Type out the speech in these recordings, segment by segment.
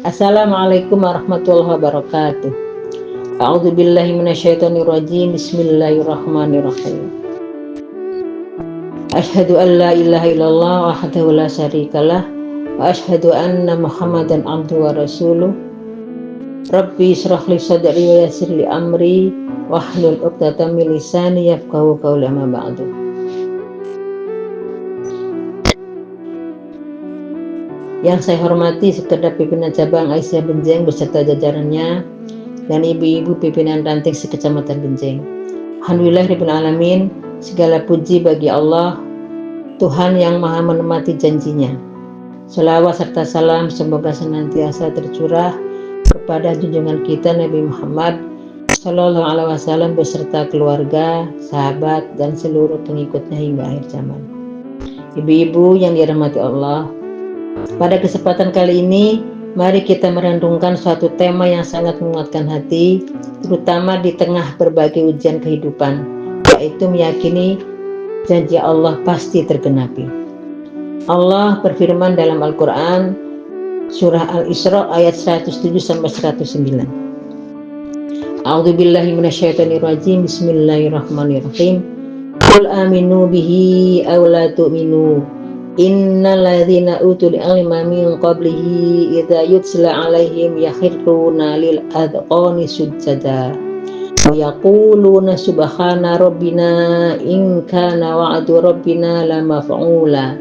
Assalamualaikum warahmatullahi wabarakatuh. A'udzubillahi minasyaitonirrajim. Bismillahirrahmanirrahim. Asyhadu an la ilaha illallah wahdahu la syarikalah wa asyhadu anna Muhammadan abduhu wa rasuluh. Rabbi shrah li sadri wa yassir li amri wahlul 'uqdatam min lisani yafqahu qawli, amma ba'du. Yang saya hormati Sekretaris Pimpinan Cabang Aisyah Benjeng beserta jajarannya dan ibu-ibu pimpinan ranting sekecamatan Benjeng. Alhamdulillahirabbil alamin, segala puji bagi Allah, Tuhan yang Maha menepati janjinya. Shalawat serta salam semoga senantiasa tercurah kepada junjungan kita Nabi Muhammad Sallallahu Alaihi Wasallam beserta keluarga, sahabat, dan seluruh pengikutnya hingga akhir zaman. Ibu-ibu yang dirahmati Allah, pada kesempatan kali ini, mari kita merenungkan suatu tema yang sangat menguatkan hati, terutama di tengah berbagai ujian kehidupan, yaitu meyakini janji Allah pasti tergenapi. Allah berfirman dalam Al-Quran, surah Al-Isra ayat 107-109. A'udzubillahi minasyaitonirrajim. Bismillahirrahmanirrahim. Qul aminu bihi aw la tu'minu. Innal ladzina utul ilma min qablihi idza yutla alaihim yakhruna lil adqani sujada wa yaquluna subhana rabbina in kana wa'du rabbina lamaf'ula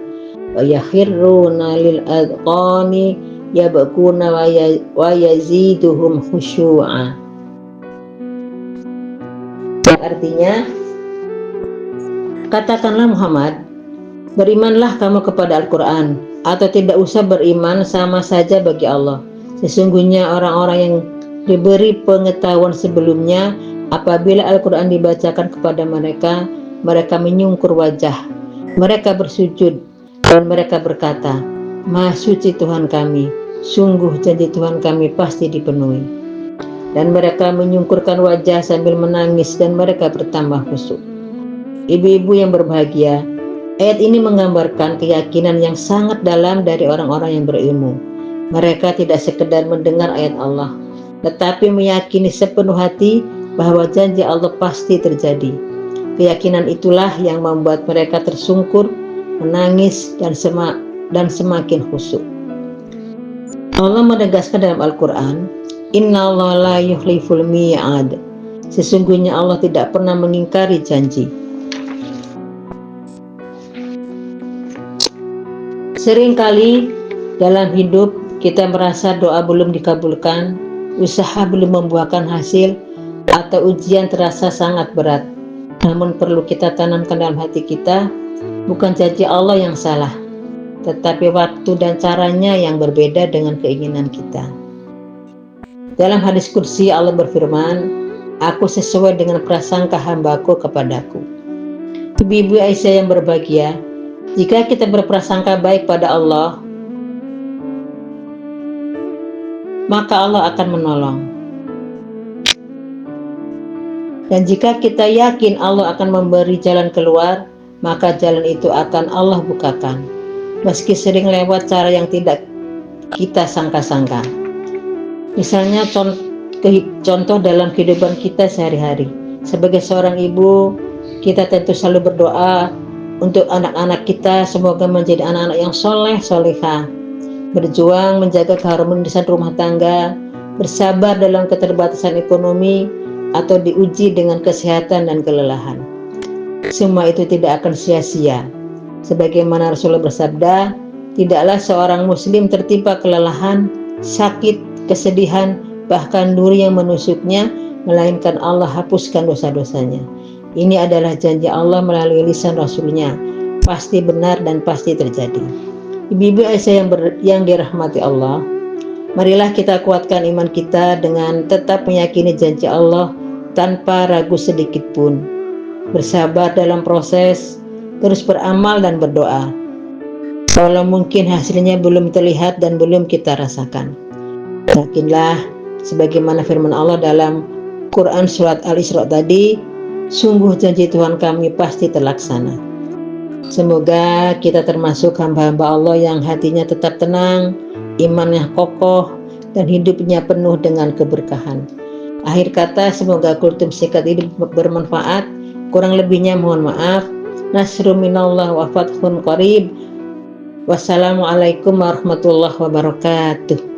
wa yakhruna lil adqani yabkuna wa yaziduhum khusyu'a. Yang artinya, katakanlah Muhammad, berimanlah kamu kepada Al-Quran, atau tidak usah beriman, sama saja bagi Allah. Sesungguhnya orang-orang yang diberi pengetahuan sebelumnya, apabila Al-Quran dibacakan kepada mereka, mereka menyungkur wajah, mereka bersujud, dan mereka berkata, Maha suci Tuhan kami, sungguh janji Tuhan kami pasti dipenuhi. Dan mereka menyungkurkan wajah sambil menangis, dan mereka bertambah khusyuk. Ibu-ibu yang berbahagia, ayat ini menggambarkan keyakinan yang sangat dalam dari orang-orang yang berilmu. Mereka tidak sekedar mendengar ayat Allah, tetapi meyakini sepenuh hati bahwa janji Allah pasti terjadi. Keyakinan itulah yang membuat mereka tersungkur, menangis, dan semakin khusyuk. Allah menegaskan dalam Al-Quran, Innallaha la yukhliful mi'ad. Sesungguhnya Allah tidak pernah mengingkari janji. Seringkali dalam hidup kita merasa doa belum dikabulkan, usaha belum membuahkan hasil, atau ujian terasa sangat berat. Namun perlu kita tanamkan dalam hati kita, bukan janji Allah yang salah, tetapi waktu dan caranya yang berbeda dengan keinginan kita. Dalam hadis kursi Allah berfirman, Aku sesuai dengan prasangka hambaku kepadaku. Ibu-ibu Aisyah yang berbahagia, jika kita berprasangka baik pada Allah, maka Allah akan menolong. Dan jika kita yakin Allah akan memberi jalan keluar, maka jalan itu akan Allah bukakan, meski sering lewat cara yang tidak kita sangka-sangka. Misalnya contoh dalam kehidupan kita sehari-hari. Sebagai seorang ibu, kita tentu selalu berdoa untuk anak-anak kita semoga menjadi anak-anak yang soleh, solehah, berjuang menjaga keharmonisan rumah tangga, bersabar dalam keterbatasan ekonomi, atau diuji dengan kesehatan dan kelelahan. Semua itu tidak akan sia-sia. Sebagaimana Rasulullah bersabda, tidaklah seorang muslim tertimpa kelelahan, sakit, kesedihan, bahkan duri yang menusuknya, melainkan Allah hapuskan dosa-dosanya. Ini adalah janji Allah melalui lisan Rasulnya, pasti benar dan pasti terjadi. Ibu-ibu Aisyah yang dirahmati Allah, marilah kita kuatkan iman kita dengan tetap meyakini janji Allah tanpa ragu sedikit pun. Bersabar dalam proses, terus beramal dan berdoa. walau mungkin hasilnya belum terlihat dan belum kita rasakan. Yakinlah, sebagaimana firman Allah dalam Quran Surat Al-Isra tadi, sungguh janji Tuhan kami pasti terlaksana. Semoga kita termasuk hamba-hamba Allah yang hatinya tetap tenang, imannya kokoh, dan hidupnya penuh dengan keberkahan. Akhir kata, semoga kultum sikat ini bermanfaat. Kurang lebihnya mohon maaf. Nasrun minallah wa fathun qarib. Wassalamualaikum warahmatullahi wabarakatuh.